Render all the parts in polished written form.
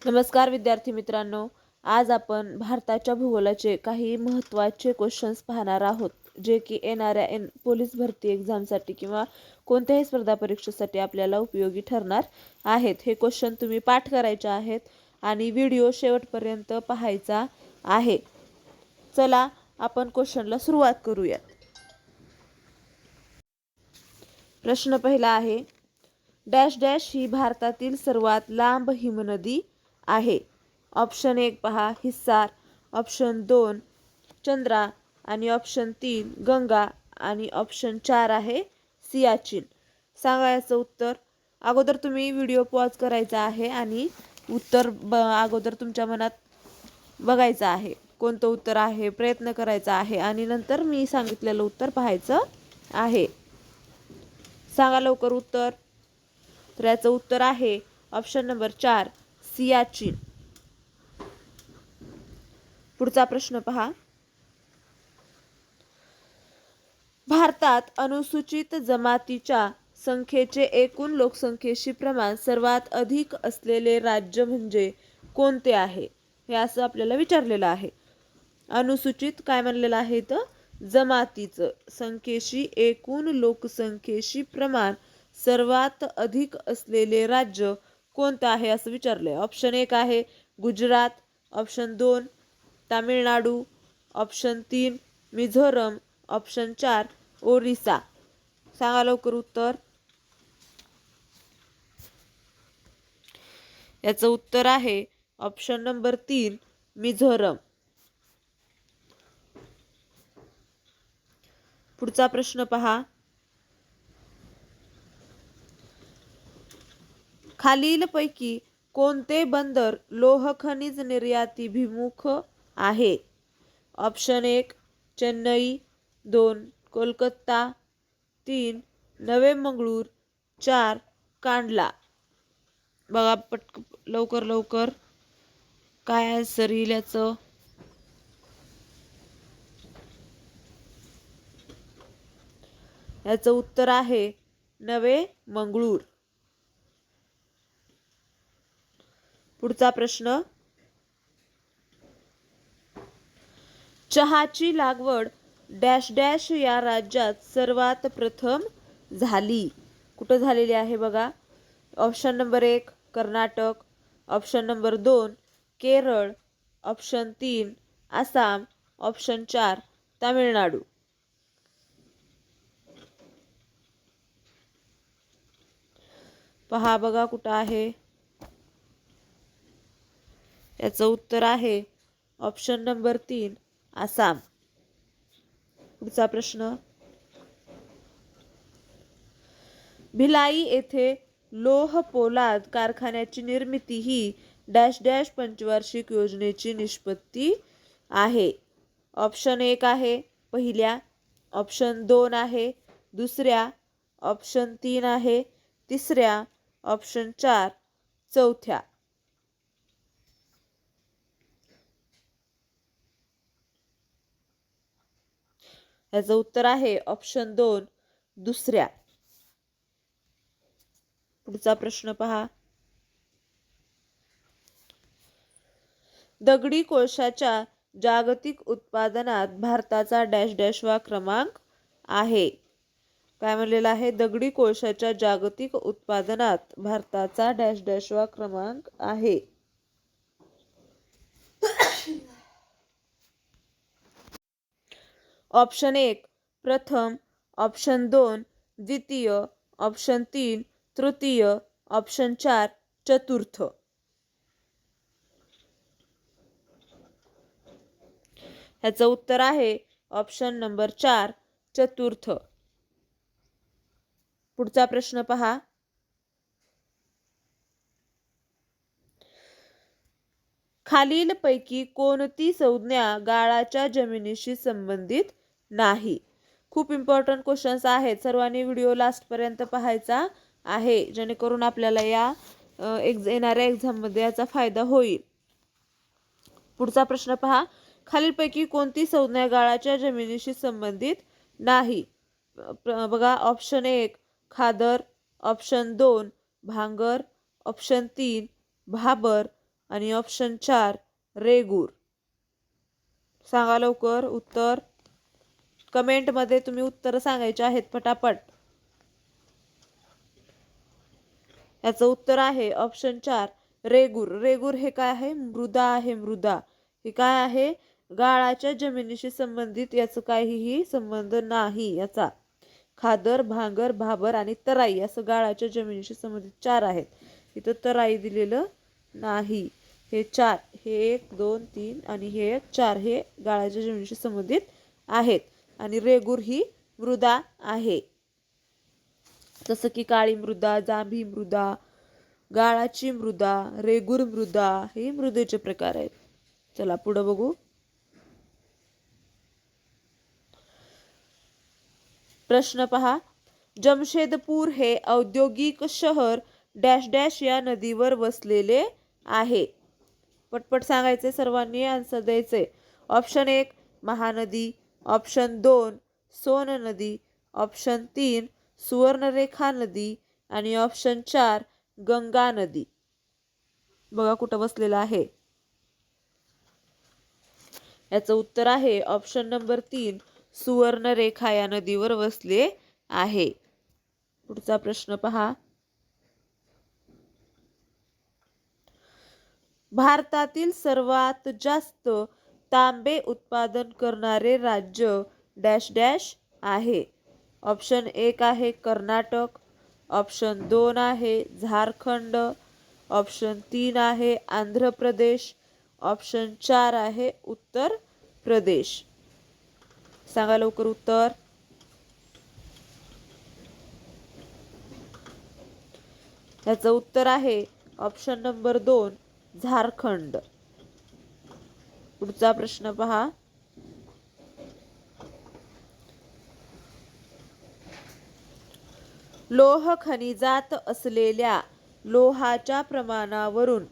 नमस्कार विद्यार्थी मित्रांनो, आज आपण भारताच्या भूगोलाचे काही महत्त्वाचे क्वेश्चन्स पाहणार आहोत, जे की येणाऱ्या पोलीस भरती एक्झामसाठी किंवा कोणत्याही स्पर्धा परीक्षेसाठी आपल्याला उपयोगी ठरणार आहेत. हे क्वेश्चन तुम्ही पाठ करायचे आहेत आणि व्हिडिओ शेवटपर्यंत पाहायचा आहे. चला आपण क्वेश्चनला सुरुवात करूयात. प्रश्न पहिला आहे, डॅश डॅश ही भारतातील सर्वात लांब हिमनदी आहे. ऑप्शन 1 पहा हिसार, ऑप्शन 2 चंद्रा आणि ऑप्शन 3 गंगा आणि ऑप्शन 4 आहे सियाचीन. सांगा याचं उत्तर. अगोदर तुम्ही व्हिडिओ पॉज करायचा आहे आणि उत्तर अगोदर तुमच्या मनात बघायचं आहे कोणतं उत्तर आहे, प्रयत्न करायचा आहे आणि नंतर मी सांगितलेलं उत्तर पाहायचं आहे. सांगा लवकर उत्तर. तर याचं उत्तर आहे ऑप्शन नंबर 4 सियाचीन. पुढचा प्रश्न पहा. भारतात अनुसूचित जमातीच्या संख्येचे एकूण लोकसंख्येशी प्रमाण सर्वात अधिक असलेले राज्य म्हणजे कोणते आहे, हे असं आपल्याला विचारलेलं आहे. अनुसूचित काय म्हणलेलं आहे तर जमातीचं संख्येशी एकूण लोकसंख्येशी प्रमाण सर्वात अधिक असलेले राज्य कोणतं आहे असं विचारलंय. ऑप्शन 1 आहे Gujarat, option 2 Tamil Nadu, option 3 Mizoram, option 4 Orissa. सांगा लवकर उत्तर. याचं उत्तर आहे ऑप्शन नंबर 3 मिझोरम. पुढचा प्रश्न पहा. खालीलपैकी कोणते बंदर लोह खनिज निर्यातीभिमुख आहे. ऑप्शन 1 चेन्नई, 2 कोलकाता, 3 नवे मंगळूर, 4 कांडला. बघा लवकर लवकर काय आन्सर येईल याचं. याचं उत्तर आहे नवे मंगळूर. पुढचा प्रश्न. चहाची लागवड डॅश डॅश या राज्यात सर्वात प्रथम झाली. कुठं झालेली आहे बघा. Option number 1 Karnataka, option number 2 Kerala, option 3 Assam, option 4 Tamil Nadu. पहा बघा कुठं आहे. याचं उत्तर आहे ऑप्शन नंबर 3 आसाम. पुढचा प्रश्न. भिलाई येथे लोह पोलाद कारखान्याची निर्मिती ही डॅश डॅश पंचवार्षिक योजनेची निष्पत्ती आहे. ऑप्शन 1 आहे पहिल्या, ऑप्शन 2 आहे दुसऱ्या, ऑप्शन 3 आहे तिसऱ्या, ऑप्शन 4 चौथ्या. याचं उत्तर आहे ऑप्शन 2 दुसऱ्या. पुढचा प्रश्न पहा. दगडी कोळशाच्या जागतिक उत्पादनात भारताचा डॅश डॅशवा क्रमांक आहे. काय म्हणलेलं आहे. दगडी कोळशाच्या जागतिक उत्पादनात भारताचा डॅश डॅशवा क्रमांक आहे. ऑप्शन 1 प्रथम, ऑप्शन 2 द्वितीय, ऑप्शन 3 तृतीय, ऑप्शन 4 चतुर्थ. ह्याचं उत्तर आहे ऑप्शन नंबर 4 चतुर्थ. पुढचा प्रश्न पहा. खालीलपैकी कोणती संज्ञा गाळाच्या जमिनीशी संबंधित नाही. खूप इम्पॉर्टंट क्वेश्चन्स आहेत. सर्वांनी व्हिडिओ लास्टपर्यंत पाहायचा आहे, जेणेकरून आपल्याला या येणाऱ्या एक्झाममध्ये याचा फायदा होईल. पुढचा प्रश्न पहा. खालीलपैकी कोणती संज्ञा गाळाच्या जमिनीशी संबंधित नाही. बघा ऑप्शन 1 खादर, ऑप्शन 2 भांगर, ऑप्शन 3 भाबर, आणि ऑप्शन 4 रेगूर. सांगा लवकर उत्तर. कमेंटमध्ये तुम्ही उत्तरं सांगायची आहेत पटापट. याचं उत्तर आहे ऑप्शन 4 रेगूर. रेगूर हे काय आहे? मृदा आहे. मृदा हे काय आहे? गाळाच्या जमिनीशी संबंधित याचं काहीही संबंध नाही. याचा खादर, भांगर, भाबर आणि तराई असं गाळाच्या जमिनीशी संबंधित 4 आहेत. इथं तराई दिलेलं नाही. हे 4 हे 1 2 3 आणि हे 4 हे गाळाच्या जमिनीशी संबंधित आहेत. आणि रेगूर ही मृदा आहे. जसं की काळी मृदा, जांभी मृदा, गाळाची मृदा, रेगूर मृदा हे मृदेचे प्रकार आहेत. चला पुढे बघू. प्रश्न पहा. जमशेदपूर हे औद्योगिक शहर डॅश डॅश या नदीवर वसलेले आहे. पटपट सांगायचे सर्वांनी, आन्सर द्यायचे. ऑप्शन 1 महानदी, ऑप्शन 2 सोन नदी, ऑप्शन 3 सुवर्णरेखा नदी आणि ऑप्शन 4 गंगा नदी. बघा कुठं बसलेलं आहे. याचं उत्तर आहे ऑप्शन नंबर 3 सुवर्णरेखा या नदीवर वसले आहे. पुढचा प्रश्न पहा. भारतातील सर्वात जास्त तांबे उत्पादन करणारे राज्य डॅश डॅश आहे. ऑप्शन 1 आहे कर्नाटक, ऑप्शन 2 आहे झारखंड, ऑप्शन 3 आहे आंध्र प्रदेश, ऑप्शन 4 आहे उत्तर प्रदेश. सांगा लवकर उत्तर. याचं उत्तर आहे ऑप्शन नंबर 2 झारखंड. पुढचा प्रश्न पहा. लोह खनिजात असलेल्या लोहाच्या प्रमाणावरून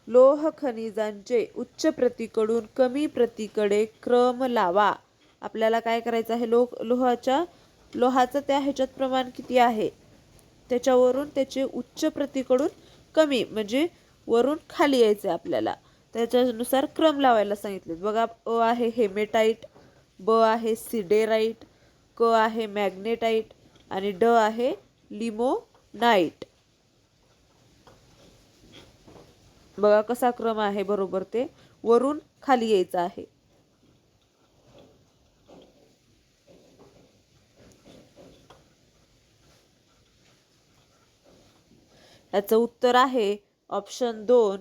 लोह खनिजांचे उच्च प्रतीकडून कमी प्रतीकडे क्रम लावा. आपल्याला काय करायचं आहे? लोहाचं त्या ह्याच्यात प्रमाण किती आहे त्याच्यावरून त्याचे उच्च प्रतीकडून कमी म्हणजे वरून खाली यायचे आपल्याला. त्याच्यानुसार क्रम लावायला सांगितले. बघा अ आहे हेमेटाईट, ब आहे सिडेराईट, क आहे मॅग्नेटाईट आणि ड आहे लिमोनाईट. बघा कसा क्रम आहे बरोबर, ते वरून खाली यायचं आहे. याचं उत्तर आहे ऑप्शन 2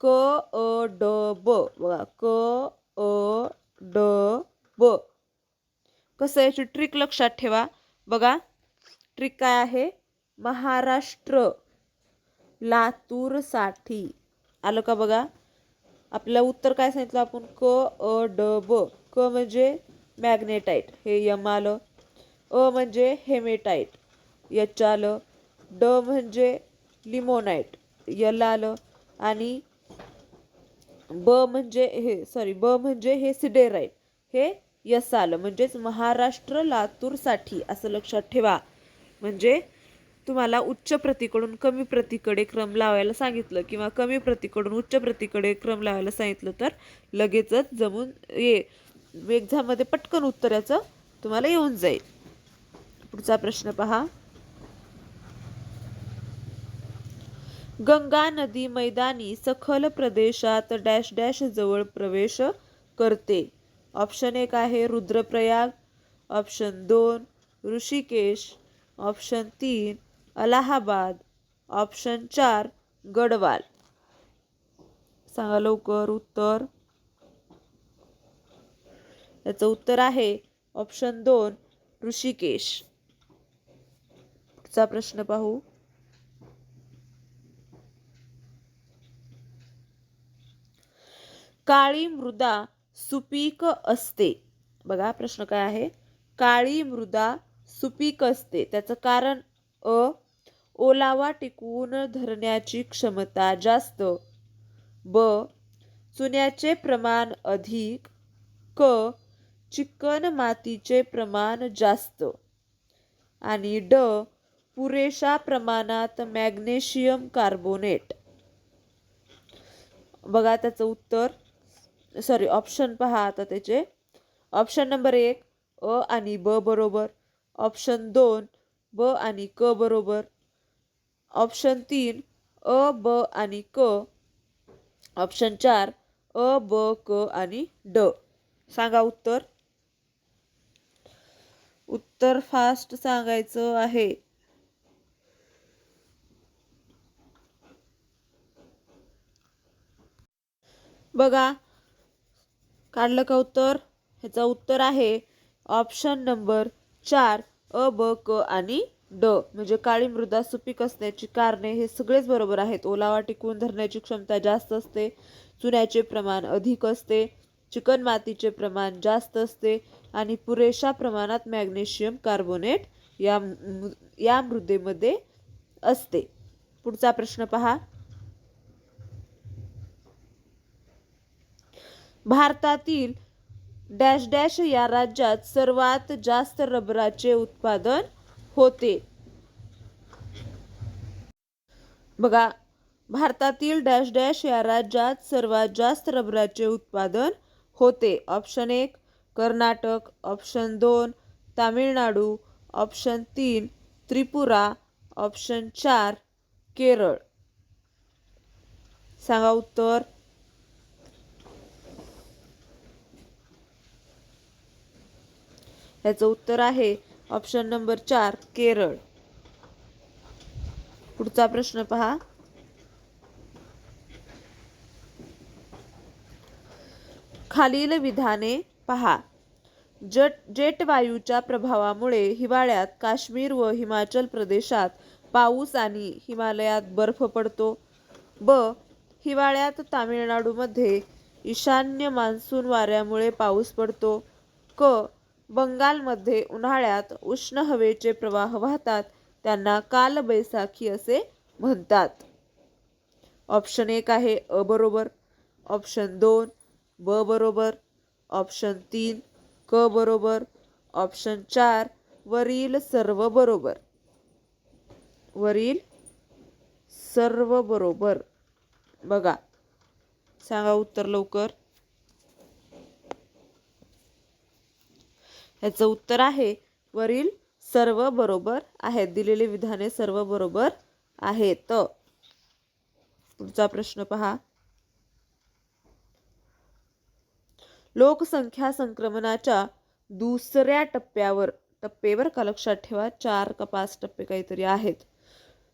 क अ ड ब. बघा क अ ड ब. कसं याची ट्रिक लक्षात ठेवा. बघा ट्रिक काय आहे? महाराष्ट्र लातूर साठी आलं का? बघा आपलं उत्तर काय सांगितलं आपण? क अ ड ब. क म्हणजे मॅग्नेटाईट हे यम आलं, अ म्हणजे हेमेटाईट एच आलं, ड म्हणजे लिमोनाईट यल आलं आणि ब म्हणजे हे सिडेराईट हे यस आलं. म्हणजेच महाराष्ट्र लातूर साठी असं लक्षात ठेवा. म्हणजे तुम्हाला उच्च प्रतीकडून कमी प्रतीकडे क्रम लावायला सांगितलं किंवा कमी प्रतीकडून उच्च प्रतीकडे क्रम लावायला सांगितलं तर लगेचच जमून एक्झाममध्ये पटकन उत्तराचं तुम्हाला येऊन जाईल. पुढचा प्रश्न पहा. गंगा नदी मैदानी सखल प्रदेशात डॅश डॅश जवळ प्रवेश करते. ऑप्शन 1 आहे Rudraprayag, option 2 Rishikesh, option 3 Allahabad, option 4 Gadwal. सांगा लवकर उत्तर. याचं उत्तर आहे ऑप्शन 2 ऋषिकेश. पुढचा प्रश्न पाहू. काळी मृदा सुपीक असते. बघा प्रश्न काय आहे? काळी मृदा सुपीक असते त्याचं कारण अ ओलावा टिकवून धरण्याची क्षमता जास्त, ब चुन्याचे प्रमाण अधिक, क चिकण मातीचे प्रमाण जास्त आणि ड पुरेशा प्रमाणात मॅग्नेशियम कार्बोनेट. बघा त्याचं उत्तर सॉरी ऑप्शन पहा आता त्याचे. ऑप्शन नंबर 1 अ आणि ब बरोबर. ऑप्शन 2 ब आणि क बरोबर. ऑप्शन 3 अ ब आणि क. ऑप्शन 4 अ ब क आणि ड. सांगा उत्तर. उत्तर फास्ट सांगायचं आहे. बघा काढलं का उत्तर. ह्याचं उत्तर आहे ऑप्शन नंबर 4 अ ब क आणि ड. म्हणजे काळी मृदा सुपीक असण्याची कारणे हे सगळेच बरोबर आहेत. ओलावा टिकवून धरण्याची क्षमता जास्त असते, चुन्याचे प्रमाण अधिक असते, चिकण मातीचे प्रमाण जास्त असते आणि पुरेशा प्रमाणात मॅग्नेशियम कार्बोनेट या मृदेमध्ये असते. पुढचा प्रश्न पहा. भारतातील डॅश डॅश या राज्यात सर्वात जास्त रबराचे उत्पादन होते. बघा भारतातील डॅश डॅश या राज्यात सर्वात जास्त रबराचे उत्पादन होते. Option 1 Karnataka. Option 2 Tamil Nadu. Option 3 Tripura. Option 4 Kerala. सांगा उत्तर. याचं उत्तर आहे ऑप्शन नंबर 4 केरळ. पुढचा प्रश्न पहा. खालील विधाने पहा. जेट वायूच्या प्रभावामुळे हिवाळ्यात काश्मीर व हिमाचल प्रदेशात पाऊस आणि हिमालयात बर्फ पडतो. ब. हिवाळ्यात तामिळनाडूमध्ये ईशान्य मान्सून वाऱ्यामुळे पाऊस पडतो. क. बंगालमध्ये उन्हाळ्यात उष्ण हवेचे प्रवाह वाहतात, त्यांना कालबैसाखी असे म्हणतात. ऑप्शन 1 आहे अ बरोबर. ऑप्शन 2 ब बरोबर. ऑप्शन 3 क बरोबर. ऑप्शन 4 वरील सर्व बरोबर. वरील सर्व बरोबर. बघा सांगा उत्तर लवकर. ह्याचं उत्तर आहे वरील सर्व बरोबर आहेत. दिलेली विधाने सर्व बरोबर आहेत. पुढचा प्रश्न पहा. लोकसंख्या संक्रमणाच्या दुसऱ्या टप्पेवर का लक्षात ठेवा 4 का 5 टप्पे काहीतरी आहेत.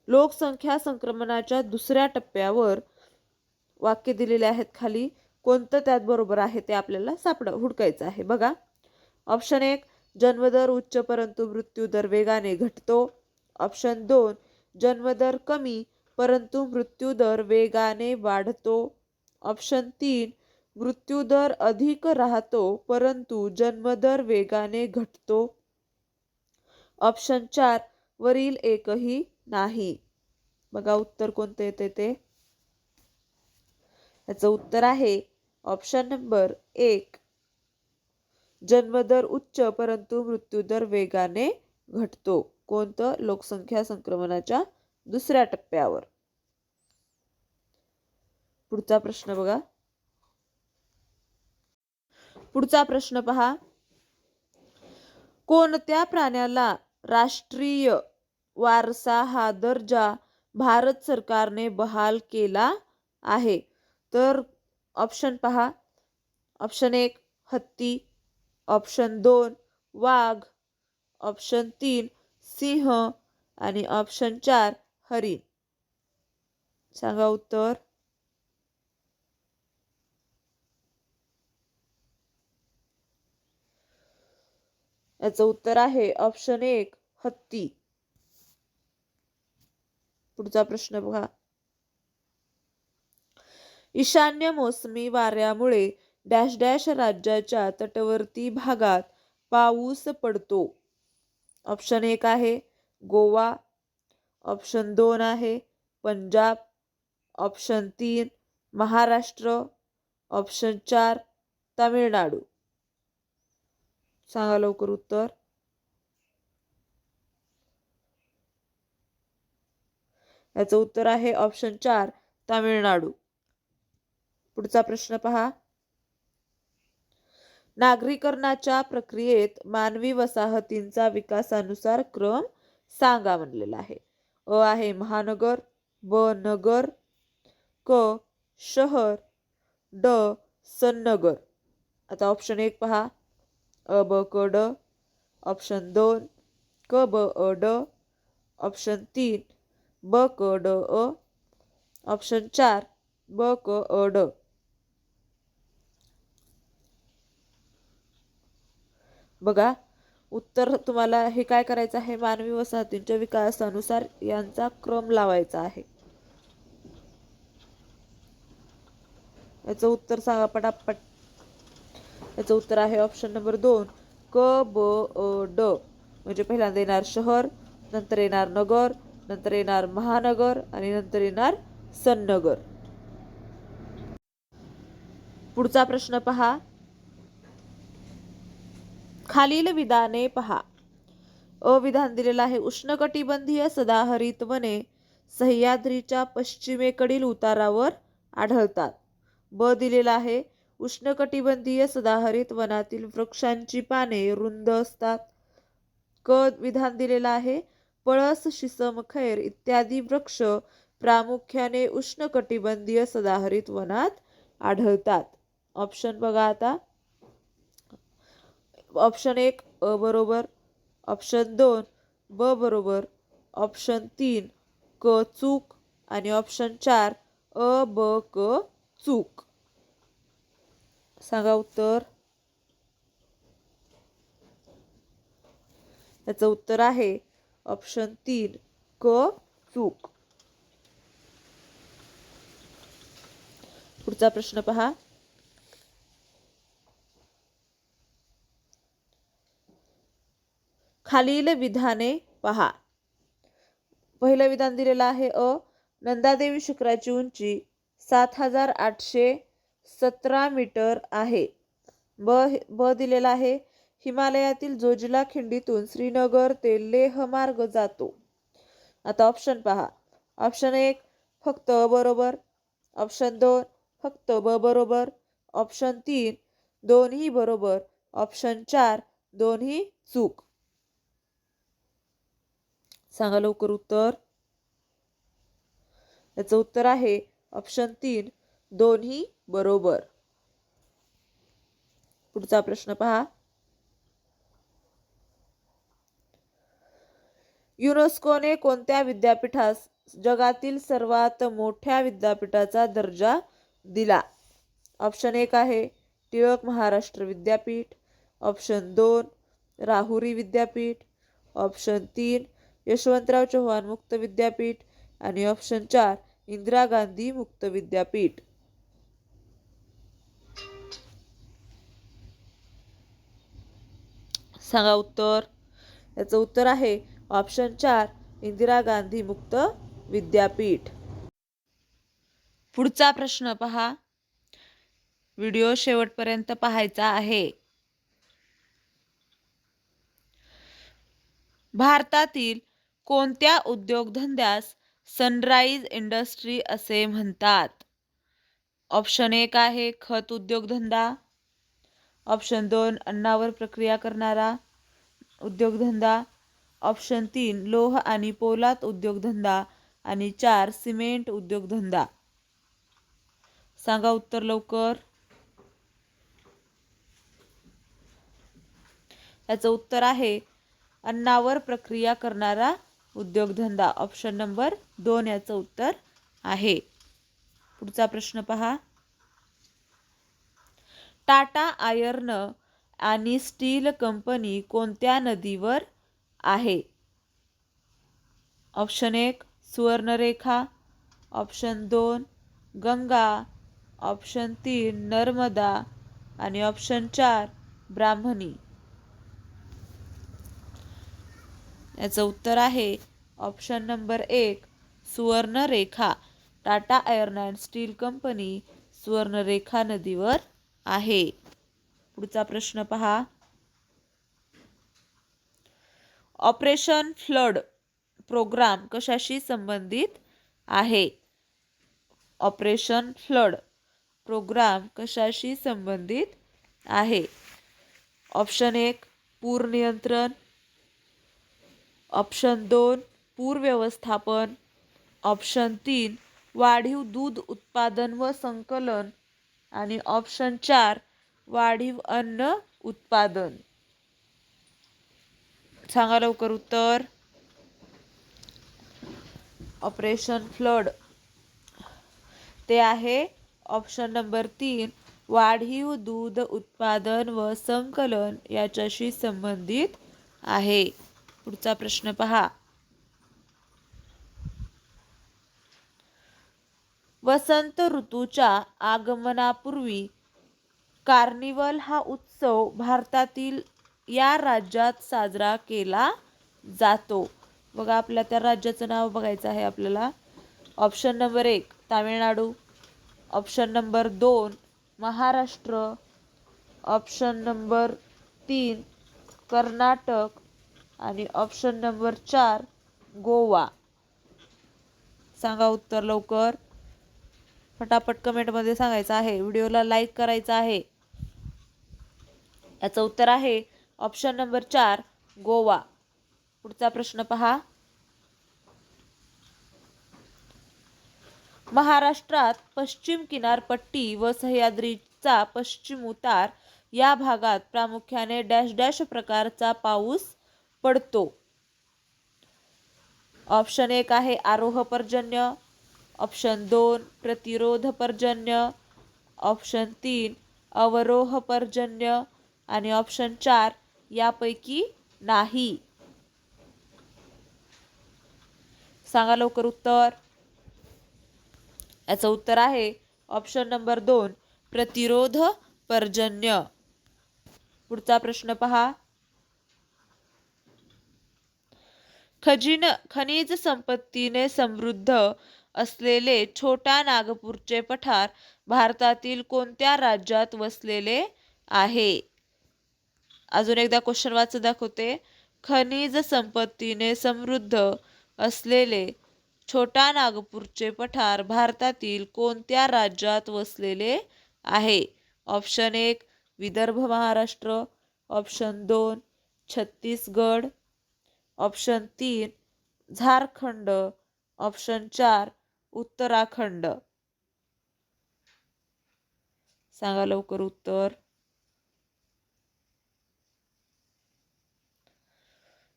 लोकसंख्या संक्रमणाच्या दुसऱ्या टप्प्यावर वाक्य दिलेले आहेत खाली. कोणतं त्यात बरोबर आहे ते आपल्याला हुडकायचं आहे. बघा ऑप्शन 1 जन्मदर उच्च परंतु मृत्यूदर वेगाने घटतो. ऑप्शन 2 जन्मदर कमी परंतु मृत्यूदर वेगाने वाढतो. ऑप्शन 3 मृत्यूदर अधिक राहतो परंतु जन्मदर वेगाने घटतो. ऑप्शन 4 वरील एकही नाही. बघा उत्तर कोणते येते ते. याचं उत्तर आहे ऑप्शन नंबर 1 जन्मदर उच्च परंतु मृत्यूदर वेगाने घटतो. कोणतं लोकसंख्या संक्रमणाच्या दुसऱ्या टप्प्यावर. पुढचा प्रश्न बघा. पुढचा प्रश्न पहा. कोणत्या प्राण्याला राष्ट्रीय वारसा हा दर्जा भारत सरकारने बहाल केला आहे? तर ऑप्शन पहा. ऑप्शन 1 हत्ती. ऑप्शन 2 वाघ. ऑप्शन 3 सिंह आणि ऑप्शन 4 हरिण. सांगा उत्तर. याचं उत्तर आहे ऑप्शन 1 हत्ती. पुढचा प्रश्न बघा. ईशान्य मोसमी वाऱ्यामुळे डॅश डॅश राज्याच्या तटवर्ती भागात पाऊस पडतो. ऑप्शन 1 आहे गोवा. ऑप्शन 2 आहे पंजाब. ऑप्शन 3 महाराष्ट्र. ऑप्शन 4 तामिळनाडू. सांगा लवकर उत्तर. याचं उत्तर आहे ऑप्शन 4 तामिळनाडू. पुढचा प्रश्न पहा. नागरीकरणाच्या प्रक्रियेत मानवी वसाहतींचा विकासानुसार क्रम सांगा म्हणलेला आहे. अ आहे महानगर, ब नगर, क शहर, ड सन्नगर. आता ऑप्शन 1 पहा. अ ब क ड. ऑप्शन 2 क ब अ ड. ऑप्शन 3 ब क ड अ. ऑप्शन 4 ब क अ ड. बघा, उत्तर तुम्हाला हे काय करायचं आहे, मानवी वसाहतींच्या विकासानुसार यांचा क्रम लावायचा आहे. याचं उत्तर सांगा पटापट. याचं उत्तर आहे ऑप्शन नंबर 2 क ब अ ड. म्हणजे पहिल्यांदा येणार शहर, नंतर येणार नगर, नंतर येणार महानगर आणि नंतर येणार सन्नगर. पुढचा प्रश्न पहा. खालील विधाने पहा. अ विधान दिलेलं आहे. उष्णकटिबंधीय सदाहरित वने सह्याद्रीच्या पश्चिमेकडील उतारावर आढळतात. ब दिलेला आहे. उष्णकटिबंधीय सदाहरित वनातील वृक्षांची पाने रुंद असतात. क विधान दिलेलं आहे. पळस, शिसम, खैर इत्यादी वृक्ष प्रामुख्याने उष्णकटिबंधीय सदाहरित वनात आढळतात. ऑप्शन बघा आता. ऑप्शन 1 अ बरोबर, ऑप्शन 2 ब बरोबर, ऑप्शन 3 क चूक आणि ऑप्शन 4 अ ब क चूक. सांगा उत्तर. याचं उत्तर आहे ऑप्शन 3 क चूक. पुढचा प्रश्न पहा. खालील विधाने पहा. पहिलं विधान दिलेलं आहे. अ नंदादेवी शिखराची उंची 7,817 मीटर आहे. ब दिलेला आहे. हिमालयातील जोजिला खिंडीतून श्रीनगर ते लेह मार्ग जातो. आता ऑप्शन पहा. ऑप्शन 1 फक्त अ बरोबर, ऑप्शन 2 फक्त ब बरोबर, ऑप्शन 3 दोन्ही बरोबर, ऑप्शन 4 दोन्ही चूक. सांगा लवकर उत्तर. याचं उत्तर आहे ऑप्शन 3 दोन्ही बरोबर. पुढचा प्रश्न पहा. युनेस्कोने कोणत्या विद्यापीठास जगातील सर्वात मोठ्या विद्यापीठाचा दर्जा दिला? ऑप्शन 1 आहे टिळक महाराष्ट्र विद्यापीठ, ऑप्शन 2 राहुरी विद्यापीठ, ऑप्शन 3 यशवंतराव चव्हाण मुक्त विद्यापीठ आणि ऑप्शन 4 इंदिरा गांधी मुक्त विद्यापीठ. सांगा उत्तर. याचं उत्तर आहे ऑप्शन 4 इंदिरा गांधी मुक्त विद्यापीठ. पुढचा प्रश्न पहा. व्हिडिओ शेवटपर्यंत पाहायचा आहे. भारतातील कोणत्या उद्योगधंद्यास सनराइज इंडस्ट्री असे म्हणतात? ऑप्शन 1 आहे खत उद्योगधंदा, ऑप्शन 2 अन्नावर प्रक्रिया करणारा उद्योगधंदा, ऑप्शन 3 लोह आणि पोलाद उद्योगधंदा आणि 4 सिमेंट उद्योगधंदा. सांगा उत्तर लवकर. याचं उत्तर आहे अन्नावर प्रक्रिया करणारा उद्योगधंदा. ऑप्शन नंबर 2 याचं उत्तर आहे. पुढचा प्रश्न पहा. टाटा आयर्न आणि स्टील कंपनी कोणत्या नदीवर आहे? Option 1 Subarnarekha, option 2 Ganga, option 3 Narmada आणि ऑप्शन 4 ब्राह्मणी. याचं उत्तर आहे option number 1 Subarnarekha. Tata iron and still company Subarnarekha नदीवर आहे. पुढचा प्रश्न पहा. ऑपरेशन फ्लड प्रोग्राम कशाशी संबंधित आहे? ऑपरेशन फ्लड प्रोग्राम कशाशी संबंधित आहे? ऑप्शन 1 पूर नियंत्रण, ऑप्शन 2 पूर व्यवस्थापन, ऑप्शन 3 वाढीव दूध उत्पादन व संकलन आणि ऑप्शन 4 वाढीव अन्न उत्पादन. सांगा लवकर उत्तर. ऑपरेशन फ्लड ते आहे ऑप्शन नंबर 3 वाढीव दूध उत्पादन व संकलन याच्याशी संबंधित आहे. पुढचा प्रश्न पहा. वसंत ऋतूच्या आगमनापूर्वी कार्निवल हा उत्सव भारतातील या राज्यात साजरा केला जातो. बघा आपल्या त्या राज्याचं नाव बघायचं आहे आपल्याला. Option number 1 Tamil Nadu, option number 2 Maharashtra, option number 3 Karnataka आणि ऑप्शन नंबर 4 गोवा. सांगा उत्तर लवकर. फटाफट कमेंटमध्ये सांगायचं आहे. व्हिडिओला लाईक करायचं आहे. याचं उत्तर आहे ऑप्शन नंबर 4 गोवा. पुढचा प्रश्न पहा. महाराष्ट्रात पश्चिम किनारपट्टी व सह्याद्रीचा पश्चिम उतार या भागात प्रामुख्याने डॅश डॅश प्रकारचा पाऊस पडतो. ऑप्शन 1 आहे आरोह पर्जन्य, ऑप्शन 2 प्रतिरोध पर्जन्य, ऑप्शन 3 अवरोह पर्जन्य आणि ऑप्शन 4 यापैकी नाही. सांगा लवकर उत्तर. याचं उत्तर आहे ऑप्शन नंबर 2 प्रतिरोध पर्जन्य. पुढचा प्रश्न पहा. खनिज संपत्तीने समृद्ध असलेले छोटा नागपूरचे पठार भारतातील कोणत्या राज्यात वसलेले आहे? अजून एकदा क्वेश्चन वाचून दाखवते. खनिज संपत्तीने समृद्ध असलेले छोटा नागपूरचे पठार भारतातील कोणत्या राज्यात वसलेले आहे? Option 1 Vidarbha Maharashtra, option 2 Chhattisgarh, option 3 Jharkhand, option 4 Uttarakhand. सांगा लवकर उत्तर.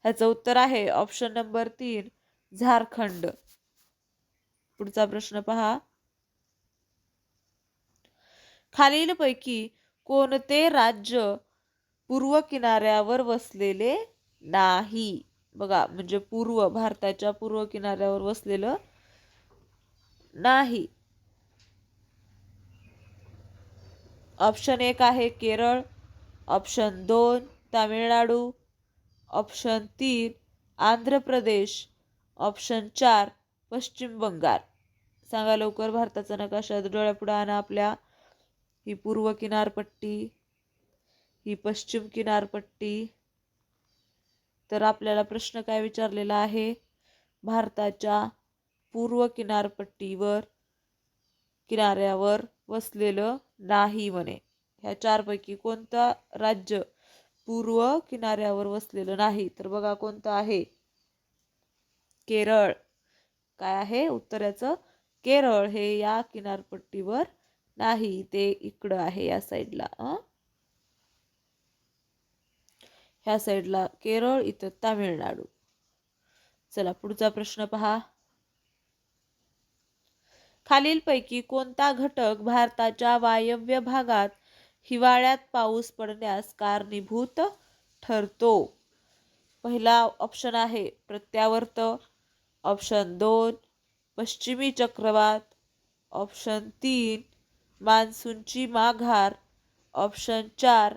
ह्याचं उत्तर आहे ऑप्शन नंबर 3 झारखंड. पुढचा प्रश्न पहा. खालीलपैकी कोणते राज्य पूर्व किनाऱ्यावर वसलेले नाही? बघा म्हणजे भारताच्या पूर्व किनाऱ्यावर वसलेलं नाही. ऑप्शन 1 आहे Kerala, option 2 Tamil Nadu, option 3 Andhra Pradesh, option 4 पश्चिम बंगाल. सांगा लवकर. भारताचा नकाशा डोळ्यापुढे आणा आपल्या. ही पूर्व किनारपट्टी, ही पश्चिम किनारपट्टी. तर आपल्याला प्रश्न काय विचारलेला आहे? भारताच्या पूर्व किनाऱ्यावर वसलेलं नाही म्हणे. ह्या चारपैकी कोणतं राज्य पूर्व किनाऱ्यावर वसलेलं नाही? तर बघा कोणतं आहे? केरळ. काय आहे उत्तराचं? केरळ हे या किनारपट्टीवर नाही, ते इकडं आहे या साईडला. ह्या साईडला केरळ, इथं तामिळनाडू. चला पुढचा प्रश्न पहा. खालीलपैकी कोणता घटक भारताच्या वायव्य भागात हिवाळ्यात पाऊस पडण्यास कारणीभूत ठरतो? पहिला ऑप्शन आहे प्रत्यावर्त, ऑप्शन 2 पश्चिमी चक्रवात, ऑप्शन 3 मान्सूनची माघार, ऑप्शन 4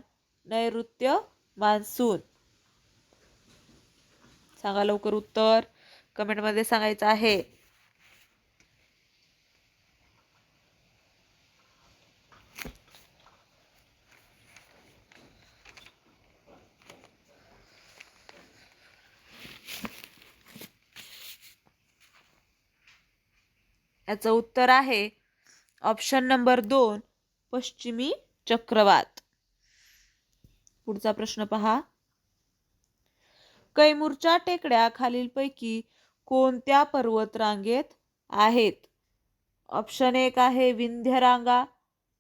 नैऋत्य मान्सून. सांगा लवकर उत्तर. कमेंटमध्ये सांगायचं आहे. याचं उत्तर आहे ऑप्शन नंबर 2 पश्चिमी चक्रवात. पुढचा प्रश्न पहा. कैमूरच्या टेकड्या खालीलपैकी कोणत्या पर्वत रांगेत आहेत? ऑप्शन 1 आहे विंध्य रांगा,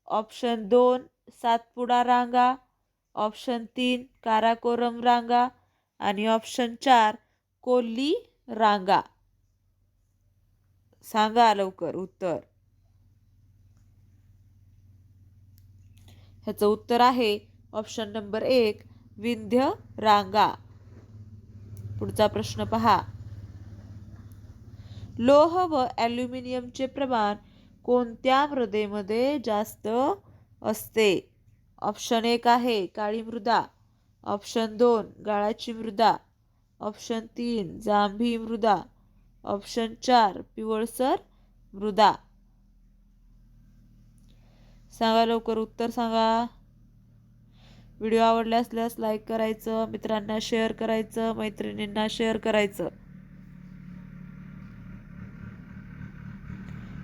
ऑप्शन 2 सातपुडा रांगा, ऑप्शन 3 काराकोरम रांगा आणि ऑप्शन 4 कोल्ली रांगा. सांगा लवकर उत्तर. ह्याचं उत्तर आहे ऑप्शन नंबर 1 विंध्य रांगा. पुढचा प्रश्न पहा. लोह व ॲल्युमिनियमचे प्रमाण कोणत्या मृदेमध्ये जास्त असते? ऑप्शन 1 आहे काळी मृदा, ऑप्शन 2 गाळाची मृदा, ऑप्शन 3 जांभी मृदा, ऑप्शन 4 पिवळसर मृदा. सांगा लवकर उत्तर सांगा. व्हिडिओ आवडला असल्यास लाईक करायचं, मित्रांना शेअर करायचं, मैत्रिणींना शेअर करायचं.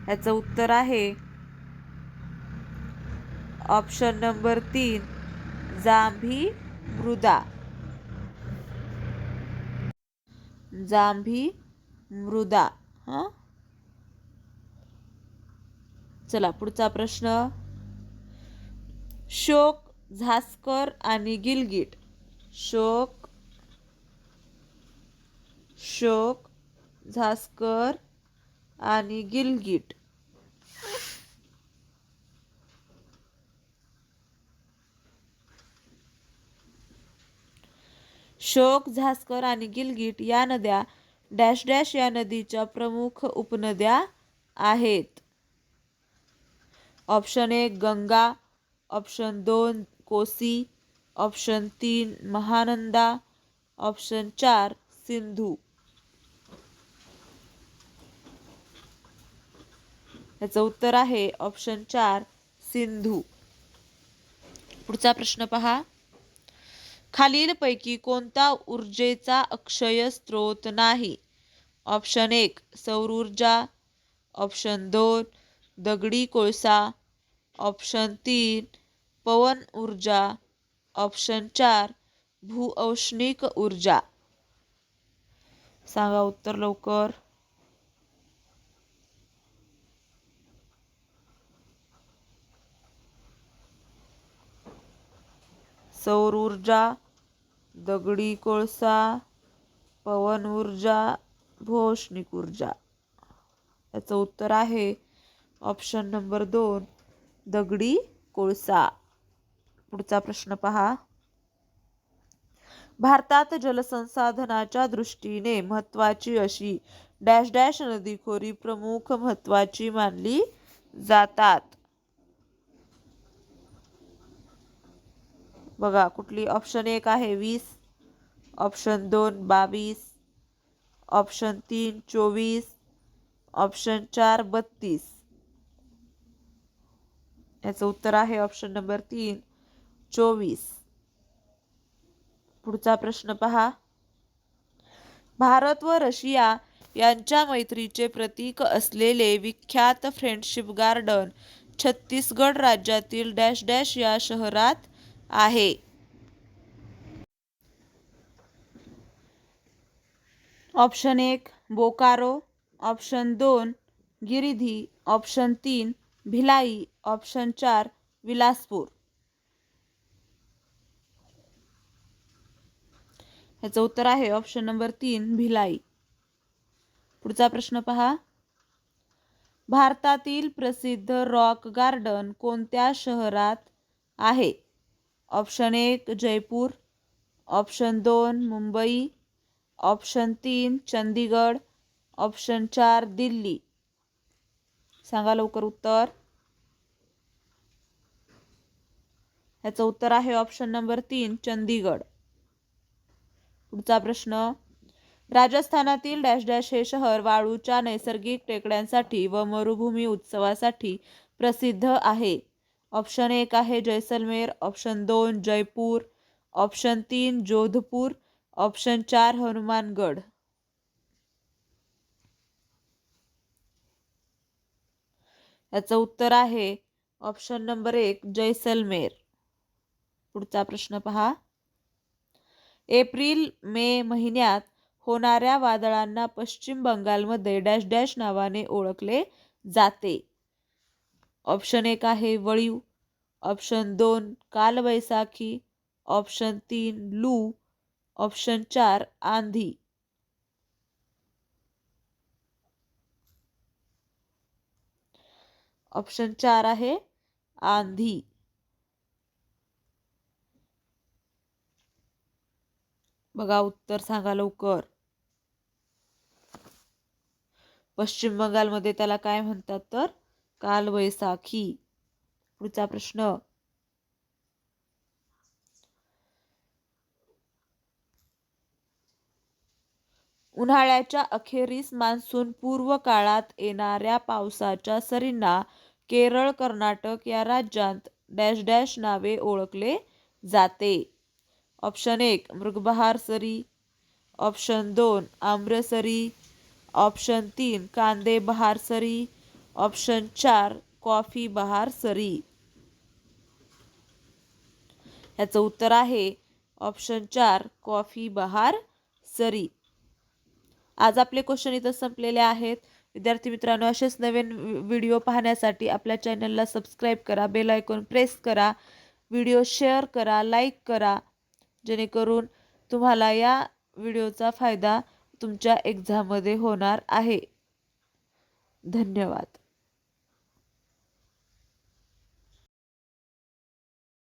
ह्याचं उत्तर आहे ऑप्शन नंबर 3 जांभी मृदा. जांभी मृदा. चला पुढचा प्रश्न. शोक, झास्कर आणि गिलगिट. शोक, झास्कर आणि गिलगिट शोक, झास्कर आणि गिलगिट या नद्या डॅश डॅश या नदीच्या प्रमुख उपनद्या आहेत. Option 1 Ganga, option 2 Kosi, option 3 Mahananda, option 4 Sindhu. याचं उत्तर आहे ऑप्शन 4 सिंधू. पुढचा प्रश्न पहा. खालीलपैकी कोणता ऊर्जेचा अक्षय स्रोत नाही? ऑप्शन 1 सौर ऊर्जा, ऑप्शन 2 दगडी कोळसा, ऑप्शन 3 पवन ऊर्जा, ऑप्शन 4 भूऔष्णिक ऊर्जा. सांगा उत्तर लवकर. सौर ऊर्जा, दगडी कोळसा, पवन ऊर्जा, भूऔष्णिक ऊर्जा. याचं उत्तर आहे ऑप्शन नंबर 2 दगडी कोळसा. पुढचा प्रश्न पहा. भारतात जलसंसाधनाच्या दृष्टीने महत्त्वाची अशी डॅश डॅश नदीखोरी प्रमुख महत्त्वाची मानली जातात. बघा कुठली. ऑप्शन 1 आहे 20, ऑप्शन 2 22, ऑप्शन 3 24, ऑप्शन 4 32. याचं उत्तर आहे ऑप्शन नंबर 3 24. पुढचा प्रश्न पहा. भारत व रशिया यांच्या मैत्रीचे प्रतीक असलेले विख्यात फ्रेंडशिप गार्डन छत्तीसगड राज्यातील डॅश डॅश या शहरात आहे. Option 1 Bokaro, option 2 Giridih, option 3 Bhilai, option 4 Bilaspur. ह्याचं उत्तर आहे ऑप्शन नंबर 3 भिलाई. पुढचा प्रश्न पहा. भारतातील प्रसिद्ध रॉक गार्डन कोणत्या शहरात आहे? Option 1 Jaipur, option 2 Mumbai, option 3 Chandigarh, option 4 Delhi. सांगा लवकर उत्तर. ह्याचं उत्तर आहे ऑप्शन नंबर 3 चंदीगड. पुढचा प्रश्न. राजस्थानातील डॅश डॅश हे शहर वाळूच्या नैसर्गिक टेकड्यांसाठी व मरुभूमी उत्सवासाठी प्रसिद्ध आहे. ऑप्शन 1 आहे Jaisalmer, option 2 Jaipur, option 3 Jodhpur, option 4 Hanumangarh. याचं उत्तर आहे ऑप्शन नंबर 1 जैसलमेर. पुढचा प्रश्न पहा. एप्रिल मे महिन्यात होणाऱ्या वादळांना पश्चिम बंगालमध्ये डॅश डॅश नावाने ओळखले जाते. ऑप्शन 1 आहे वळीव, ऑप्शन 2 कालवैसाखी, ऑप्शन 3 लू, ऑप्शन 4 आंधी. ऑप्शन 4 आहे आंधी. बघा उत्तर सांगा लवकर. पश्चिम बंगालमध्ये त्याला काय म्हणतात तर कालवैसाखी. पुढचा प्रश्न. उन्हाळ्याच्या अखेरीस मान्सून पूर्व काळात येणाऱ्या पावसाच्या सरींना केरळ कर्नाटक या राज्यात डॅश डॅश नावे ओळखले जाते. ऑप्शन 1 मृगबहार सरी, ऑप्शन 2 आम्रसरी, ऑप्शन 3 कांदे बहार सरी, ऑप्शन 4 कॉफी बहार सरी. याचं उत्तर आहे ऑप्शन 4 कॉफी बहार सरी. आज आपले क्वेश्चन इथं संपलेले आहेत. विद्यार्थी मित्रांनो, असेच नवीन व्हिडिओ पाहण्यासाठी आपल्या चॅनलला सबस्क्राईब करा, बेल आयकॉन प्रेस करा, व्हिडिओ शेअर करा, लाईक करा, जेणेकरून तुम्हाला या व्हिडिओचा फायदा तुमच्या एक्झाममध्ये होणार आहे. धन्यवाद.